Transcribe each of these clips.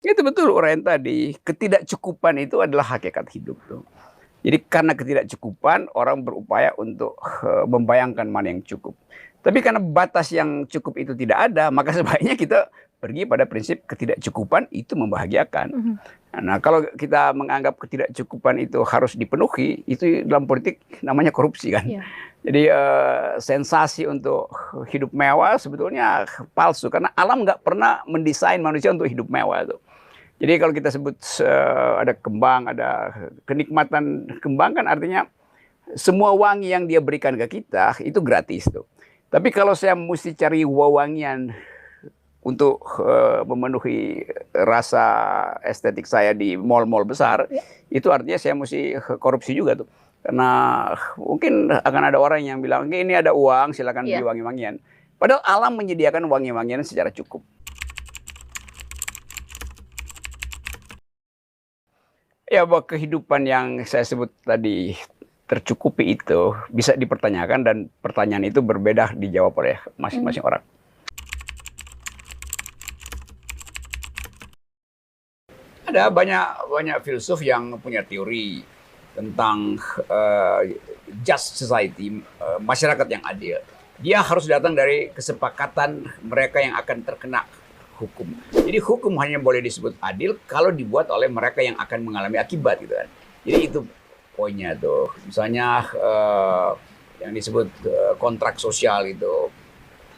Itu betul uraian tadi, ketidakcukupan itu adalah hakikat hidup tuh. Jadi karena ketidakcukupan orang berupaya untuk membayangkan mana yang cukup. Tapi karena batas yang cukup itu tidak ada, maka sebaiknya kita pergi pada prinsip ketidakcukupan itu membahagiakan. Nah, kalau kita menganggap ketidakcukupan itu harus dipenuhi, itu dalam politik namanya korupsi kan. Yeah. Jadi sensasi untuk hidup mewah sebetulnya palsu karena alam nggak pernah mendesain manusia untuk hidup mewah tuh. Jadi kalau kita sebut ada kembang, ada kenikmatan kembang kan artinya semua wangi yang dia berikan ke kita itu gratis tuh. Tapi kalau saya mesti cari wewangian untuk memenuhi rasa estetik saya di mall-mall besar, itu artinya saya mesti korupsi juga tuh. Karena mungkin akan ada orang yang bilang, ini ada uang, silakan beli wangi-wangian. Padahal alam menyediakan wangi-wangian secara cukup. Ya, bahwa kehidupan yang saya sebut tadi tercukupi itu bisa dipertanyakan dan pertanyaan itu berbeda dijawab oleh masing-masing orang. Ada banyak filsuf yang punya teori tentang just society, masyarakat yang adil. Dia harus datang dari kesepakatan mereka yang akan terkena hukum. Jadi hukum hanya boleh disebut adil kalau dibuat oleh mereka yang akan mengalami akibat gitu kan. Jadi itu poinnya tuh. Misalnya yang disebut kontrak sosial itu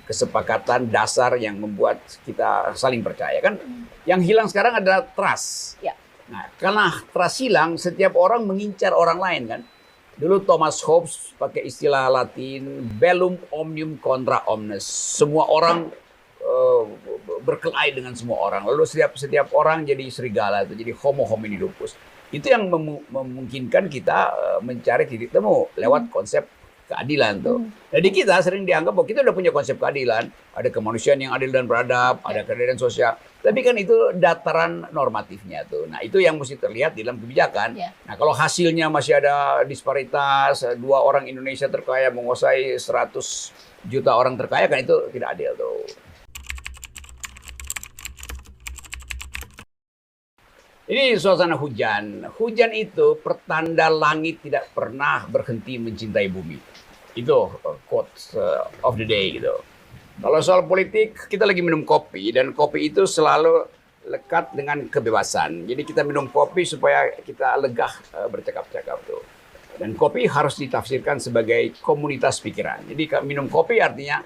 kesepakatan dasar yang membuat kita saling percaya kan. Yang hilang sekarang adalah trust. Ya. Nah, karena trust hilang, setiap orang mengincar orang lain kan. Dulu Thomas Hobbes pakai istilah Latin bellum omnium contra omnes. Semua orang berkelahi dengan semua orang. Lalu setiap orang jadi serigala itu, jadi homo hominidopus. Itu yang memungkinkan kita mencari titik temu lewat konsep keadilan tuh. Jadi kita sering dianggap bahwa kita udah punya konsep keadilan, ada kemanusiaan yang adil dan beradab, ada keadilan sosial. Tapi kan itu dataran normatifnya tuh. Nah, itu yang mesti terlihat di dalam kebijakan. Nah, kalau hasilnya masih ada disparitas, 2 orang Indonesia terkaya menguasai 100 juta orang terkaya, kan itu tidak adil tuh. Ini suasana hujan. Hujan itu pertanda langit tidak pernah berhenti mencintai bumi. Itu quote of the day gitu. Kalau soal politik, kita lagi minum kopi dan kopi itu selalu lekat dengan kebebasan. Jadi kita minum kopi supaya kita lega bercakap-cakap tuh. Dan kopi harus ditafsirkan sebagai komunitas pikiran. Jadi minum kopi artinya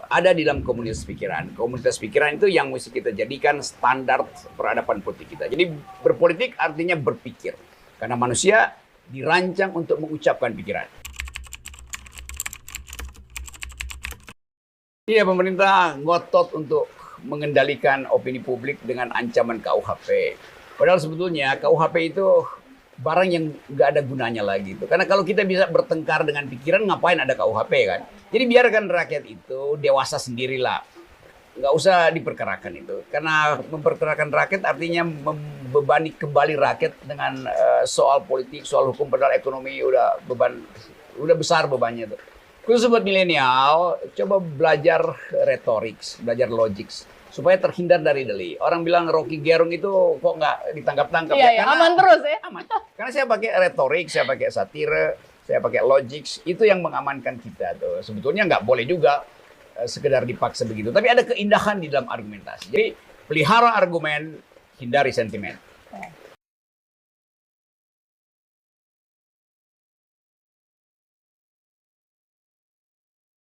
ada di dalam komunitas pikiran. Komunitas pikiran itu yang mesti kita jadikan standar peradaban politik kita. Jadi berpolitik artinya berpikir. Karena manusia dirancang untuk mengucapkan pikiran. Iya, pemerintah ngotot untuk mengendalikan opini publik dengan ancaman KUHP. Padahal sebetulnya KUHP itu barang yang nggak ada gunanya lagi. Karena kalau kita bisa bertengkar dengan pikiran, ngapain ada KUHP kan? Jadi biarkan rakyat itu dewasa sendirilah. Nggak usah diperkerakan itu. Karena memperkerakan rakyat artinya membebani kembali rakyat dengan soal politik, soal hukum, padahal ekonomi udah besar bebannya tuh. Khusus buat milenial, coba belajar retorik, belajar logik, supaya terhindar dari deli. Orang bilang Rocky Gerung itu kok nggak ditangkap-tangkap. Iya, karena aman terus ya. Aman. Karena saya pakai retorik, saya pakai satire, saya pakai logik, itu yang mengamankan kita tuh. Sebetulnya nggak boleh juga sekedar dipaksa begitu. Tapi ada keindahan di dalam argumentasi. Jadi pelihara argumen, hindari sentimen.